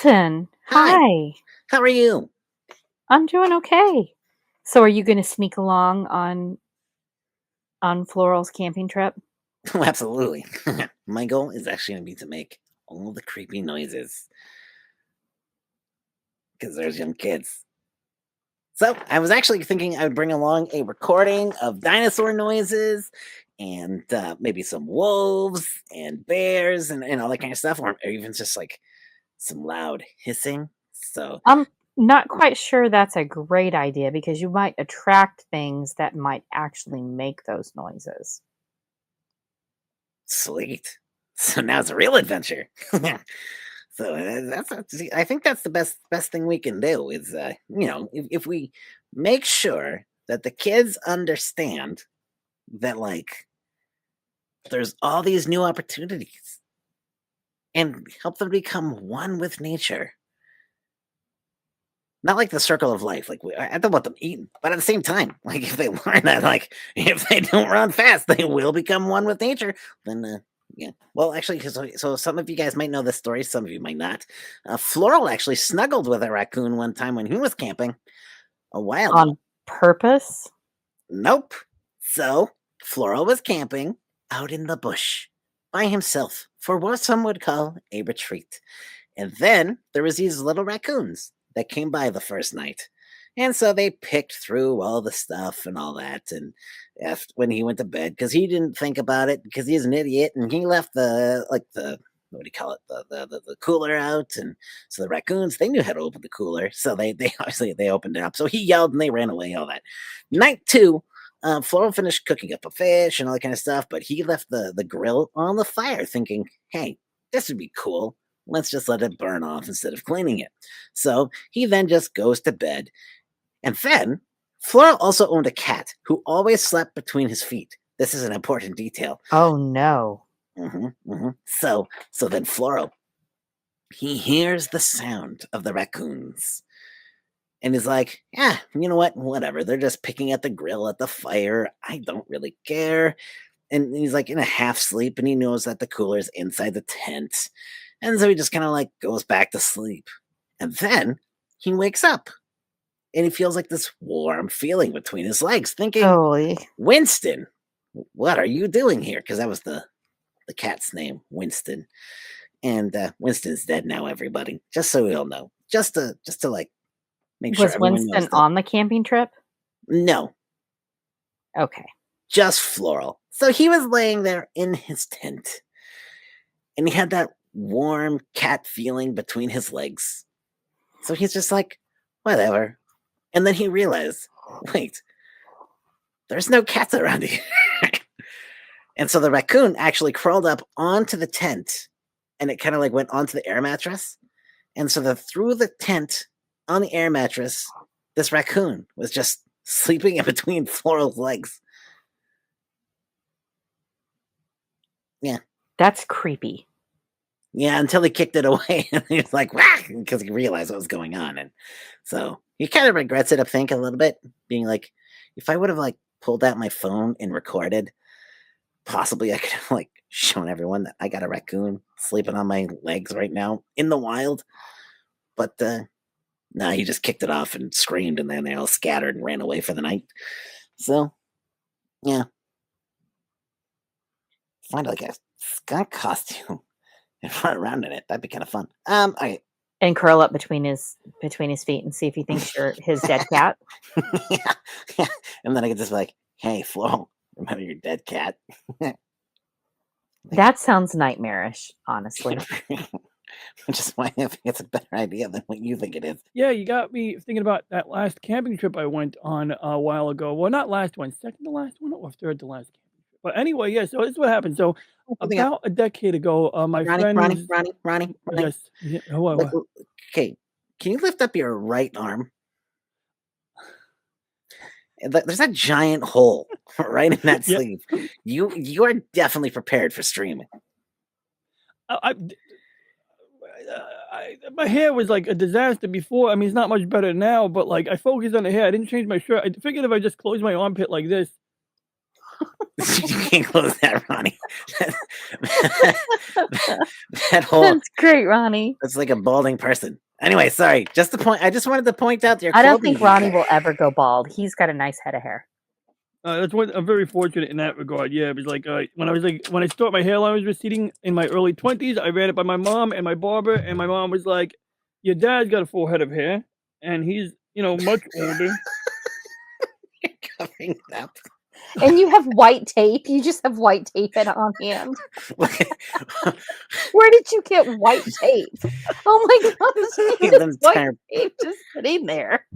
Milton, Hi, hi. how are you? I'm doing okay. So are you going to sneak along on Floral's camping trip? Oh, absolutely. My goal is actually going to be to make all the creepy noises because there's young kids. So I was actually thinking I would bring along a recording of dinosaur noises and maybe some wolves and bears and all that kind of stuff, or even just like some loud hissing. So I'm not quite sure that's a great idea because you might attract things that might actually make those noises. sweet. So now it's a real adventure. So see, I think that's the best thing we can do is if we make sure that the kids understand that like there's all these new opportunities and help them become one with nature. Not like the circle of life. Like I don't want them eating, but at the same time, like if they learn that, like if they don't run fast, they will become one with nature. Then yeah. Well, actually, so some of you guys might know this story, some of you might not. Floral actually snuggled with a raccoon one time when he was camping a while ago. On purpose? Nope. So Floral was camping out in the bush by himself for what some would call a retreat. And then there was these little raccoons that came by the first night. And so they picked through all the stuff and all that. And after, when he went to bed, because he didn't think about it, because he's an idiot, and he left the what do you call it, the cooler out. And so the raccoons, they knew how to open the cooler, so they obviously they opened it up. So he yelled and they ran away. All that. Night two, Floral finished cooking up a fish and all that kind of stuff, but he left the grill on the fire, thinking, "Hey, this would be cool. Let's just let it burn off instead of cleaning it." So he then just goes to bed. And then Floral also owned a cat who always slept between his feet. This is an important detail. Oh no. So then Floral, he hears the sound of the raccoons. And he's like, yeah, you know what? Whatever. They're just picking at the grill at the fire. I don't really care. And he's like in a half sleep and he knows that the cooler's inside the tent. And so he just kind of like goes back to sleep. And then he wakes up and he feels like this warm feeling between his legs, thinking, Holy. Winston, what are you doing here? Because that was the cat's name, Winston. And Winston's dead now, everybody. Just so we all know. Just to like make sure Was everyone knows Winston that. on the camping trip? No, Okay. just Floral. So he was laying there in his tent and he had that warm cat feeling between his legs. So he's just like, whatever. And then he realized, wait, there's no cats around here. And so the raccoon actually crawled up onto the tent and it kind of like went onto the air mattress. And so through the tent on the air mattress, this raccoon was just sleeping in between Floral's legs. Yeah. That's creepy. Yeah, until he kicked it away and he was like, whack, because he realized what was going on. And so he kind of regrets it, I think, a little bit, being like, if I would have like pulled out my phone and recorded, possibly I could have like shown everyone that I got a raccoon sleeping on my legs right now in the wild. But no, he just kicked it off and screamed, and then they all scattered and ran away for the night. So yeah, find like a skunk costume and run around in it. That'd be kind of fun. Okay. And curl up between his feet and see if he thinks you're his dead cat. Yeah, yeah. And then I could just be like, hey, Flo, remember your dead cat? That sounds nightmarish, honestly. Which is why I think it's a better idea than what you think it is. Yeah, you got me thinking about that last camping trip I went on a while ago. Well, not last one, second to last one or third to last camping trip. But anyway, yeah, so this is what happened. So Something else. about a decade ago, my Ronnie, Ronnie, friends, Ronnie, Ronnie, Ronnie. yes, yeah, what? Okay, can you lift up your right arm? There's a giant hole right in that Yep. sleeve. You are definitely prepared for streaming. I, my hair was like a disaster before. I mean, it's not much better now, but like I focused on the hair. I didn't change my shirt. I figured if I just closed my armpit like this. You can't close that, Ronnie. That whole That's great, Ronnie. that's like a balding person. Anyway, sorry. Just the point. I just wanted to point out your I don't clothing think Ronnie detail. will ever go bald. He's got a nice head of hair. That's what I'm very fortunate in that regard. Yeah, it was like when I thought my hairline was receding in my early 20s, I ran it by my mom and my barber, and my mom was like, "Your dad's got a full head of hair, and he's much older." Covering it up. And you have white tape. You just have white tape on hand. Where did you get white tape? Oh my gosh, Them there's white ter- tape just sitting there.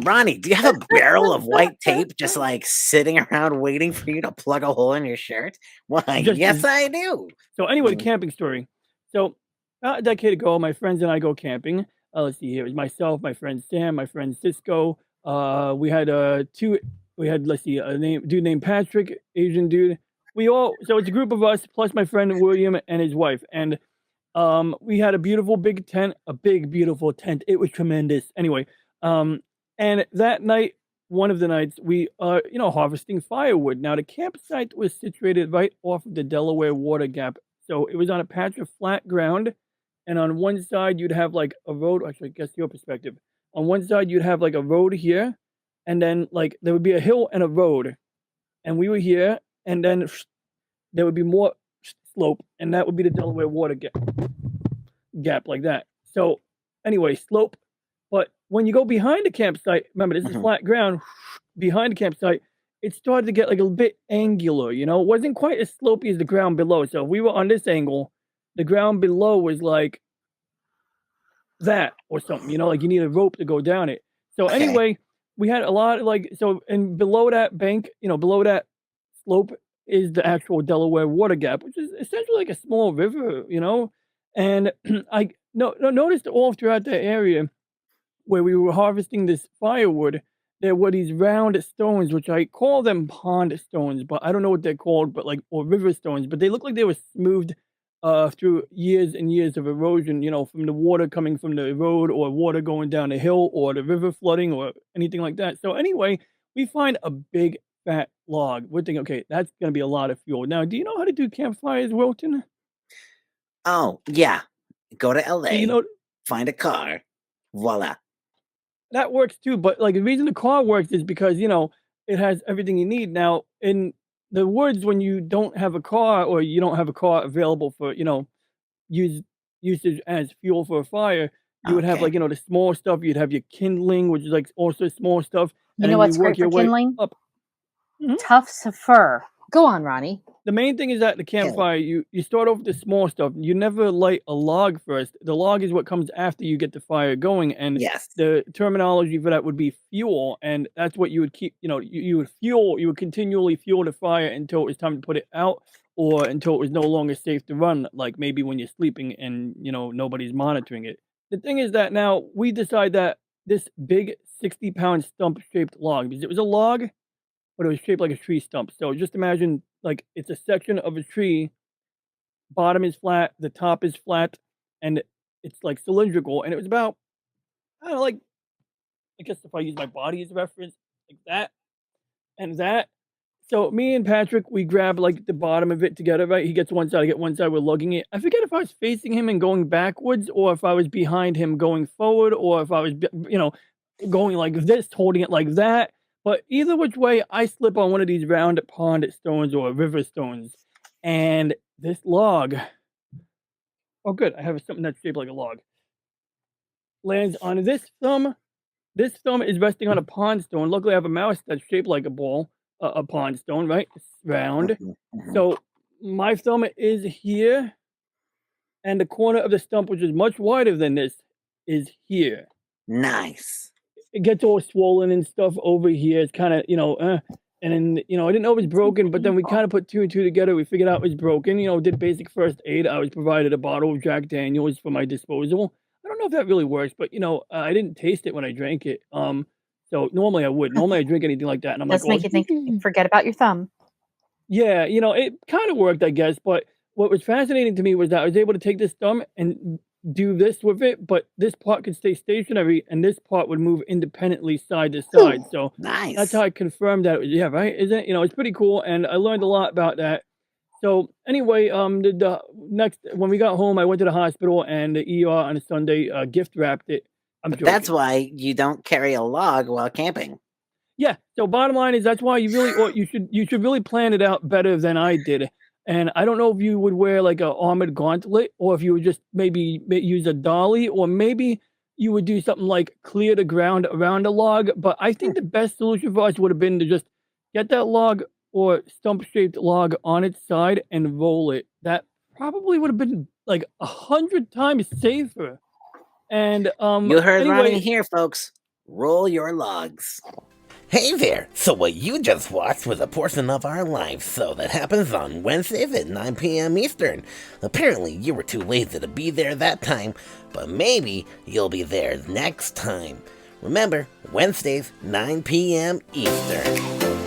Ronnie, do you have a barrel of white tape just like sitting around waiting for you to plug a hole in your shirt? Why, Just yes, I do. So anyway, the Mm. camping story. So about a decade ago, my friends and I go camping. Let's see here. It was myself, my friend Sam, my friend Cisco. We had two. We had let's see a dude named Patrick, Asian dude. So it's a group of us plus my friend William and his wife, and we had a beautiful big tent, a big beautiful tent. It was tremendous. Anyway, um, and that night, one of the nights, we are harvesting firewood. Now the campsite was situated right off of the Delaware Water Gap, so it was on a patch of flat ground, and on one side you'd have like a road. Actually, I guess your perspective. On one side you'd have like a road here, and then like there would be a hill and a road, and we were here, and then there would be more slope, and that would be the Delaware Water Gap like that. So anyway, slope. But when you go behind the campsite, remember this is Mhm. flat ground. Behind the campsite, it started to get like a bit angular. It wasn't quite as slopey as the ground below. So if we were on this angle, the ground below was like that or something. Like you need a rope to go down it. So Okay. anyway, we had a lot of and below that bank, below that slope is the actual Delaware Water Gap, which is essentially like a small river. And I noticed all throughout that area where we were harvesting this firewood, there were these round stones, which I call them pond stones, but I don't know what they're called, but or river stones, but they look like they were smoothed through years and years of erosion, from the water coming from the road or water going down the hill or the river flooding or anything like that. So anyway, we find a big fat log. We're thinking, okay, that's going to be a lot of fuel. Now, do you know how to do campfires, Wilton? Oh, yeah. Go to So you LA, know find a car, voila. that works too, but, like, the reason the car works is because, it has everything you need. Now, in the woods, when you don't have a car or you don't have a car available for, use usage as fuel for a fire, you would have, Okay. like, the small stuff. You'd have your kindling, which is, like, also small stuff, You and know then you what's work great for your way kindling? up. Mhm. Tufts of fur. Go on, Ronnie. The main thing is that the Kill. campfire, you start off with the small stuff. You never light a log first. The log is what comes after you get the fire going, and Yes. the terminology for that would be fuel, and that's what you would keep. You would continually fuel the fire until it was time to put it out, or until it was no longer safe to run. Like maybe when you're sleeping and nobody's monitoring it. The thing is that now we decide that this big 60-pound stump shaped log, because it was a log but it was shaped like a tree stump. So just imagine like it's a section of a tree, bottom is flat, the top is flat, and it's like cylindrical. And it was about, I don't know, like, I guess if I use my body as a reference, like that and that. So me and Patrick, we grab like the bottom of it together, right? He gets one side, I get one side, we're lugging it. I forget if I was facing him and going backwards, or if I was behind him going forward, or if I was, going like this, holding it like that. But either which way, I slip on one of these round pond stones or river stones, and this log. Oh, good. I have something that's shaped like a log. Lands on this thumb. This thumb is resting on a pond stone. Luckily, I have a mouse that's shaped like a ball, a pond stone, right? It's round. Mhm, mhm. So my thumb is here, and the corner of the stump, which is much wider than this, is here. Nice. It gets all swollen and stuff over here. It's kind of, and then, I didn't know it was It's so broken, but then we painful. kind of put two and two together. We figured out it was broken, did basic first aid. I was provided a bottle of Jack Daniels for my disposal. I don't know if that really works, but, I didn't taste it when I drank it. So normally I would. Normally I drink anything like that, and I'm like, Does oh, make you think, forget about your thumb. yeah, it kind of worked, I guess. But what was fascinating to me was that I was able to take this thumb and do this with it, but this part could stay stationary and this part would move independently side to side. So that's how Nice. I confirmed that it was, yeah, right. Isn't it? It's pretty cool. And I learned a lot about that. So anyway, the next when we got home, I went to the hospital and the ER on a Sunday gift wrapped it. I'm But that's joking. why you don't carry a log while camping. Yeah. So bottom line is that's why you should really plan it out better than I did. And I don't know if you would wear like a armored gauntlet or if you would just maybe use a dolly or maybe you would do something like clear the ground around a log. But I Hmm. think the best solution for us would have been to just get that log or stump shaped log on its side and roll it. That probably would have been like 100 times safer. And You heard Ronnie anyway, here, folks. Roll your logs. Hey there! So what you just watched was a portion of our live show that happens on Wednesdays at 9 p.m. Eastern. Apparently you were too lazy to be there that time, but maybe you'll be there next time. Remember, Wednesdays, 9 p.m. Eastern.